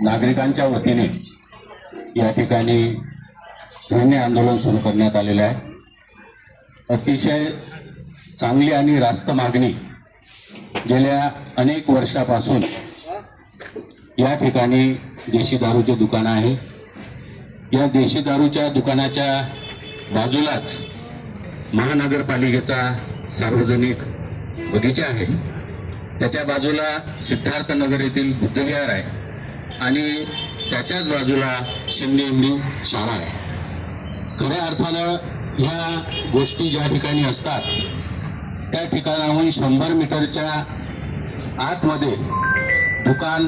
नागरिकांच्या वतीने या ठिकाणी धरणे आंदोलन सुरू करण्यात आलेलं आहे। अतिशय चांगली आणि रास्त मागणी गेल्या अनेक वर्षापासून या ठिकाणी देशी दारूचे दुकान आहे। या देशी दारूच्या दुकानाच्या बाजूलाच महानगरपालिकेचा सार्वजनिक बगीचा आहे। त्याच्या बाजूला सिद्धार्थ नगर येथील बुद्धविहार आहे आणि त्याच्याच बाजूला शिंदे इंग्लिश शाळा आहे। खऱ्या अर्थानं ह्या गोष्टी ज्या ठिकाणी असतात त्या ठिकाणाहून 100 मीटरच्या आतमध्ये दुकान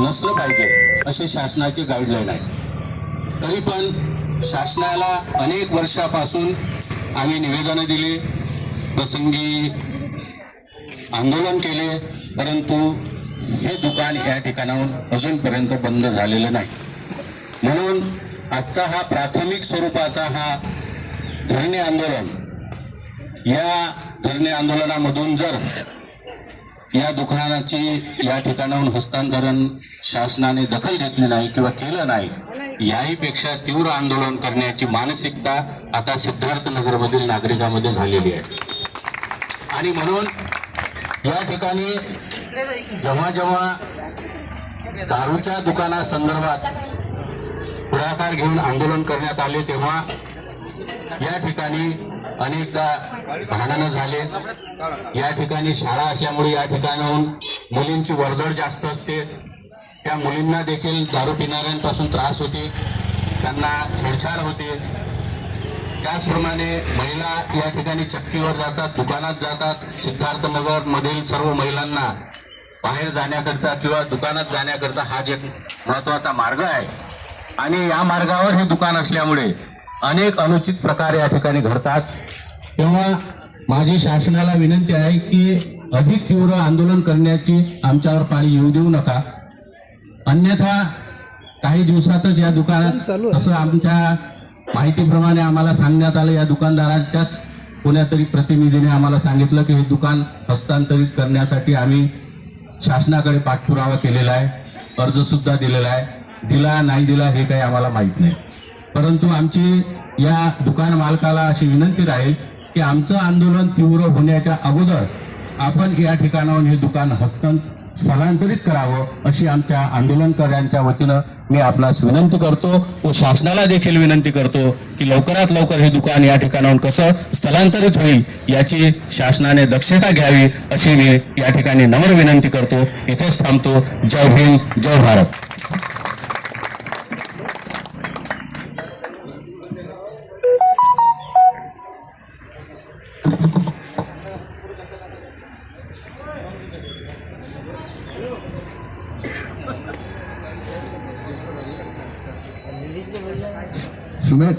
नसलं पाहिजे असे शासनाचे गाईडलाईन आहे। तरी पण शासनाला अनेक वर्षापासून आम्ही निवेदनं दिली, प्रसंगी आंदोलन केले, परंतु हे दुकान या ठिकाणाहून अजूनपर्यंत बंद झालेलं नाही। म्हणून आजचा हा प्राथमिक स्वरूपाचा हा धरणे आंदोलन, या धरणे आंदोलनामधून जर या दुकानाची या ठिकाणाहून हस्तांतरण शासनाने दखल घेतली नाही किंवा केलं नाही, याहीपेक्षा तीव्र आंदोलन करण्याची मानसिकता आता सिद्धार्थ नगरमधील नागरिकांमध्ये झालेली आहे। आणि म्हणून या ठिकाणी जेव्हा जेव्हा दारूच्या दुकानासंदर्भात पुढाकार घेऊन आंदोलन करण्यात आले तेव्हा या ठिकाणी अनेकदा भांडणं झाले। या ठिकाणी शाळा असल्यामुळे या ठिकाणाहून मुलींची वर्दळ जास्त असते, त्या मुलींना देखील दारू पिणाऱ्यांपासून त्रास होते, त्यांना छेडछाड होते। त्याचप्रमाणे महिला या ठिकाणी चक्कीवर जातात, दुकानात जातात। सिद्धार्थ नगर मधील सर्व महिलांना बाहेर जाण्याकरता किंवा दुकानात जाण्याकरता हा एक महत्वाचा मार्ग आहे आणि या मार्गावर हे दुकान असल्यामुळे अनेक अनुचित प्रकार या ठिकाणी घडतात। तेव्हा माझी शासनाला विनंती आहे की अधिक तीव्र आंदोलन करण्याची आमच्यावर पाळी येऊ देऊ नका, अन्यथा काही दिवसातच या दुकानात, असं आमच्या माहितीप्रमाणे आम्हाला सांगण्यात आलं, या दुकानदाराच्याच कोण्यातरी प्रतिनिधीने आम्हाला सांगितलं की हे दुकान हस्तांतरित करण्यासाठी आम्ही शासनाकडे पाठपुरावा केलेला आहे, अर्ज सुद्धा दिलेला आहे। दिला नाही दिला हे काही आम्हाला माहीत नाही, परंतु आमची या दुकान मालकाला अशी विनंती राहील की आमचं आंदोलन तीव्र होण्याच्या अगोदर आपण या ठिकाणाहून हे दुकान स्थलांतरित करावं अशी आमच्या आंदोलनकर्त्यांच्या वतीनं मी आपणास विनंती करतो व शासनाला देखील विनंती करतो की लवकरात लवकर हे दुकान या ठिकाणाहून कसं स्थलांतरित होईल याची शासनाने दक्षता घ्यावी अशी मी या ठिकाणी नम्र विनंती करतो। इथेच थांबतो। जय भीम, जय भारत। सुमेध।